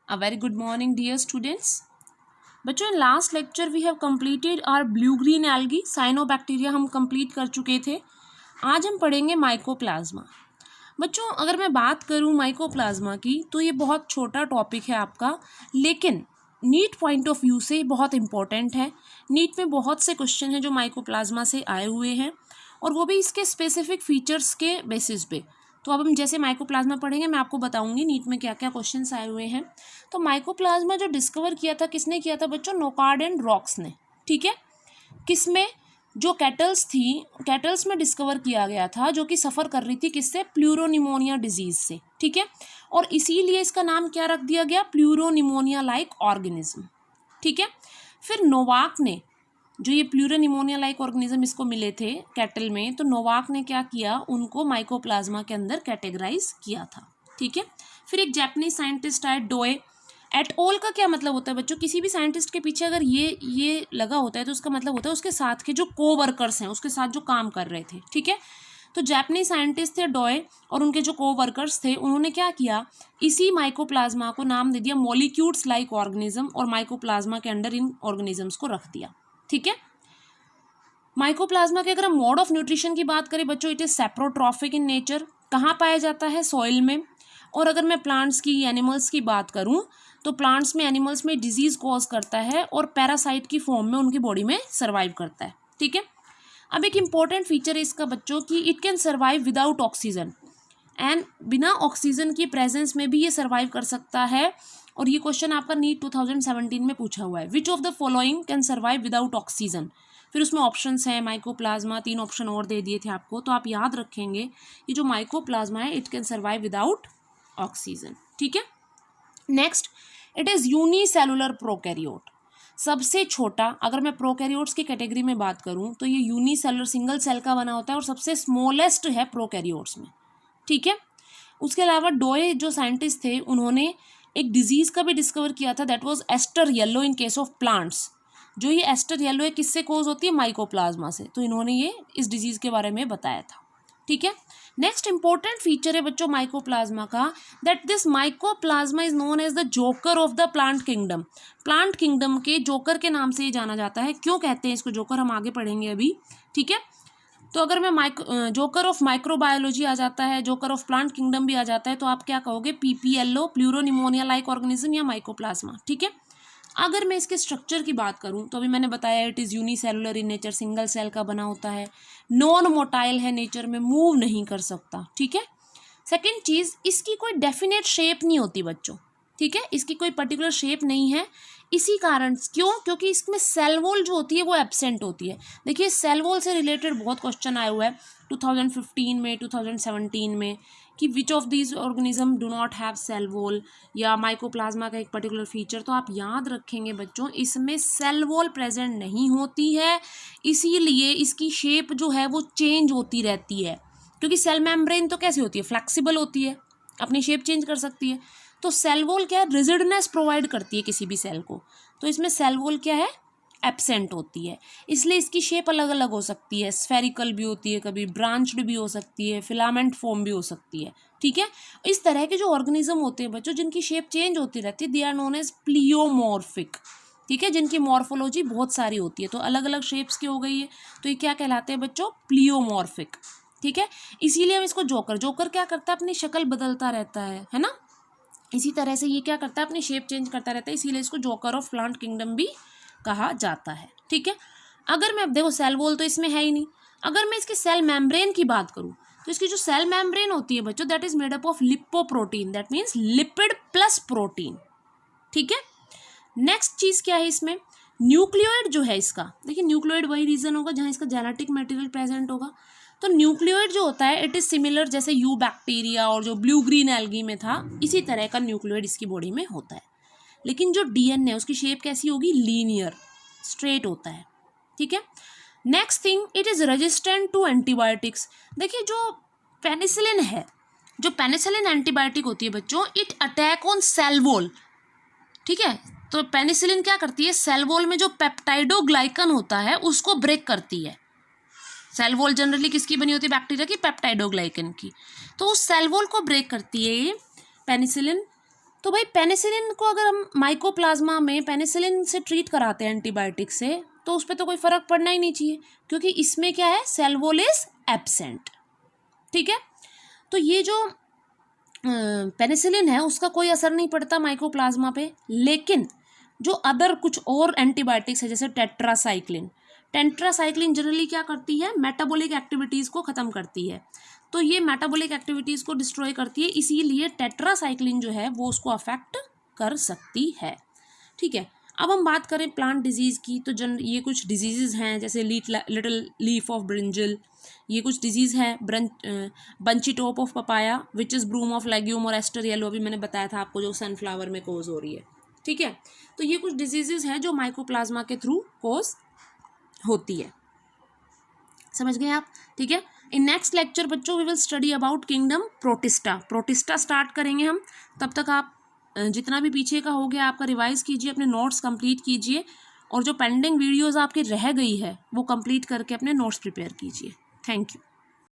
A very good morning, dear students. बच्चों, in last lecture we have completed our blue green algae cyanobacteria हम complete कर चुके थे. आज हम पढ़ेंगे माइकोप्लाज्मा. बच्चों, अगर मैं बात करूं माइकोप्लाज्मा की तो ये बहुत छोटा टॉपिक है आपका, लेकिन नीट पॉइंट ऑफ व्यू से बहुत इंपॉर्टेंट है. नीट में बहुत से क्वेश्चन हैं जो माइकोप्लाज्मा से आए हुए हैं और वो भी इसके स्पेसिफिक फीचर्स के बेसिस पे. तो अब हम जैसे माइकोप्लाज्मा पढ़ेंगे, मैं आपको बताऊंगी नीट में क्या क्या क्वेश्चंस आए हुए हैं. तो माइकोप्लाज्मा जो डिस्कवर किया था, किसने किया था बच्चों? नोकार्ड एंड रॉक्स ने. ठीक है, किसमें? जो कैटल्स थी, कैटल्स में डिस्कवर किया गया था, जो कि सफ़र कर रही थी किससे? प्लूरोनिमोनिया डिजीज से. ठीक है, और इसीलिए इसका नाम क्या रख दिया गया? Pleuropneumonia like organism. ठीक है, फिर नोवाक ने, जो ये प्लूरोनिमोनिया लाइक ऑर्गेनिज्म इसको मिले थे कैटल में, तो नोवाक ने क्या किया? उनको माइकोप्लाज्मा के अंदर कैटेगराइज किया था. ठीक है, फिर एक जापानीज साइंटिस्ट आए, डोए एट ऑल. का क्या मतलब होता है बच्चों? किसी भी साइंटिस्ट के पीछे अगर ये लगा होता है तो उसका मतलब होता है उसके साथ के जो को वर्कर्स हैं, उसके साथ जो काम कर रहे थे. ठीक है, तो जापानीज साइंटिस्ट थे डोए, और उनके जो को वर्कर्स थे उन्होंने क्या किया? इसी माइकोप्लाज्मा को नाम दे दिया मॉलिक्यूल्स लाइक ऑर्गेनिज्म, और माइकोप्लाज्मा के अंडर इन ऑर्गेनिजम्स को रख दिया. ठीक है, माइकोप्लाज्मा के अगर हम मोड ऑफ न्यूट्रिशन की बात करें बच्चों, it is saprotrophic in nature. कहाँ पाया जाता है? सॉइल में. और अगर मैं प्लांट्स की, एनिमल्स की बात करूँ तो प्लांट्स में, एनिमल्स में डिजीज कॉज करता है और पैरासाइट की फॉर्म में उनकी बॉडी में सर्वाइव करता है. ठीक है, अब एक इंपॉर्टेंट फीचर है इसका बच्चों कि it can survive without oxygen, and बिना ऑक्सीजन की प्रेजेंस में भी ये सर्वाइव कर सकता है. और ये क्वेश्चन आपका नीट 2017 में पूछा हुआ है. Which of the following can survive without oxygen? फिर उसमें ऑप्शंस हैं माइकोप्लाज्मा, 3 ऑप्शन और दे दिए थे आपको, तो आप याद रखेंगे ये जो माइकोप्लाज्मा है it can survive without oxygen. ठीक है, next, it is unicellular prokaryote. सबसे छोटा, अगर मैं प्रोकैरियोट्स की कैटेगरी में बात करूं तो ये यूनिसेलुलर, सिंगल सेल का बना होता है और सबसे स्मॉलेस्ट है प्रोकैरियोट्स में. ठीक है, उसके अलावा डोए जो साइंटिस्ट थे उन्होंने एक डिजीज़ का भी डिस्कवर किया था, that was aster yellow in case of plants. जो ये एस्टर येलो है किससे कोज होती है? माइकोप्लाज्मा से. तो इन्होंने ये इस डिजीज़ के बारे में बताया था. ठीक है, नेक्स्ट इंपॉर्टेंट फीचर है बच्चों माइकोप्लाज्मा का, that this mycoplasma is known as the joker of the plant kingdom. Plant kingdom के जोकर के नाम से ये जाना जाता है. क्यों कहते हैं इसको जोकर, हम आगे पढ़ेंगे अभी. ठीक है, तो अगर मैं जोकर ऑफ माइक्रोबायोलॉजी आ जाता है, जोकर ऑफ प्लांट किंगडम भी आ जाता है, तो आप क्या कहोगे? पीपीएलओ, प्लूरोनिमोनिया लाइक ऑर्गेनिज्म, या माइकोप्लाज्मा. ठीक है, अगर मैं इसके स्ट्रक्चर की बात करूं तो अभी मैंने बताया it is unicellular in nature, single cell का बना होता है, नॉन मोटाइल है नेचर में, मूव नहीं कर सकता. ठीक है, सेकंड चीज़, इसकी कोई डेफिनेट शेप नहीं होती बच्चों. ठीक है, इसकी कोई पर्टिकुलर शेप नहीं है. इसी कारण, क्यों? क्योंकि इसमें सेल वॉल जो होती है वो एब्सेंट होती है. देखिए, सेल वॉल से रिलेटेड बहुत क्वेश्चन आया हुआ है 2015 में, 2017 में, कि which of these organism do not have cell wall, या माइकोप्लाज्मा का एक पर्टिकुलर फीचर. तो आप याद रखेंगे बच्चों, इसमें सेल वॉल प्रेजेंट नहीं होती है, इसीलिए इसकी शेप जो है वो चेंज होती रहती है. क्योंकि सेल मेम्ब्रेन तो कैसी होती है? फ्लेक्सिबल होती है, अपनी शेप चेंज कर सकती है. तो सेल वॉल क्या है? रिजिडनेस प्रोवाइड करती है किसी भी सेल को. तो इसमें सेल वॉल क्या है? एब्सेंट होती है. इसलिए इसकी शेप अलग अलग हो सकती है, स्फेरिकल भी होती है, कभी ब्रांच्ड भी हो सकती है, फिलामेंट फॉर्म भी हो सकती है. ठीक है, इस तरह के जो ऑर्गेनिज्म होते हैं बच्चों जिनकी शेप चेंज होती रहती है, they are known as pleomorphic. ठीक है, जिनकी मॉर्फोलॉजी बहुत सारी होती है, तो अलग अलग शेप्स की हो गई है, तो ये क्या कहलाते हैं बच्चों? प्लियोमॉर्फिक. ठीक है, इसीलिए हम इसको जोकर, जोकर क्या करता है? अपनी शक्ल बदलता रहता है ना. इसी तरह से ये क्या करता है? अपनी शेप चेंज करता रहता है, इसीलिए इसको जोकर ऑफ प्लांट किंगडम भी कहा जाता है. ठीक है, अगर मैं, देखो सेल वॉल तो इसमें है ही नहीं, अगर मैं इसके सेल मेम्ब्रेन की बात करूं तो इसकी जो सेल मेम्ब्रेन होती है बच्चों, that is made up of lipoprotein, that means lipid plus protein. ठीक है, नेक्स्ट चीज क्या है इसमें? न्यूक्लियोइड जो है इसका, देखिए न्यूक्लियोइड वही रीजन होगा जहां इसका जेनेटिक मटेरियल प्रेजेंट होगा. तो न्यूक्लियोइड जो होता है इट इज सिमिलर, जैसे यू बैक्टीरिया और जो ब्लू ग्रीन एल्गी में था, इसी तरह का न्यूक्लियोइड इसकी बॉडी में होता है. लेकिन जो डीएनए उसकी शेप कैसी होगी? लीनियर, स्ट्रेट होता है. ठीक है, next thing, it is resistant to antibiotics. देखिए, जो पेनिसिलिन है, जो पेनिसिलिन एंटीबायोटिक होती है बच्चों, it attack on sale wall. ठीक है, तो पेनिसिलिन क्या करती है? सेल वॉल में जो पेप्टाइडोग्लाइकन होता है उसको ब्रेक करती है. सेल वॉल जनरली किसकी बनी होती है? बैक्टीरिया की, पेप्टाइडोग्लाइकन की. तो उस सेल वॉल को ब्रेक करती है ये पेनिसिलिन, तो भाई पेनिसिलिन को अगर हम माइकोप्लाज्मा में पेनिसिलिन से ट्रीट कराते हैं एंटीबायोटिक से, तो उस पर तो कोई फ़र्क पड़ना ही नहीं चाहिए, क्योंकि इसमें क्या है, सेल वॉल इज एब्सेंट। ठीक है, तो ये जो पेनिसिलिन है उसका कोई असर नहीं पड़ता माइकोप्लाज्मा पे, लेकिन जो अदर कुछ और एंटीबायोटिक्स है जैसे टेट्रासाइक्लिन जनरली क्या करती है, मेटाबॉलिक एक्टिविटीज़ को ख़त्म करती है, तो ये मेटाबॉलिक एक्टिविटीज़ को डिस्ट्रॉय करती है, इसीलिए टेट्रासाइक्लिन जो है वो उसको अफेक्ट कर सकती है। ठीक है, अब हम बात करें प्लांट डिजीज़ की, तो ये कुछ डिजीज़ हैं जैसे लिटिल लीफ ऑफ ब्रिंजल, ये कुछ डिजीज़ है, bunchy top of papaya which is broom of legume, और एस्टर येलो अभी मैंने बताया था आपको जो सनफ्लावर में कोज हो रही है। ठीक है, तो ये कुछ डिजीज़ हैं जो माइकोप्लाज्मा के थ्रू कोज होती है, समझ गए आप। ठीक है, इन नेक्स्ट लेक्चर बच्चों we will study about kingdom protista start करेंगे हम। तब तक आप जितना भी पीछे का हो गया आपका रिवाइज कीजिए, अपने नोट्स कंप्लीट कीजिए, और जो पेंडिंग वीडियोस आपकी रह गई है वो कंप्लीट करके अपने नोट्स प्रिपेयर कीजिए। Thank you.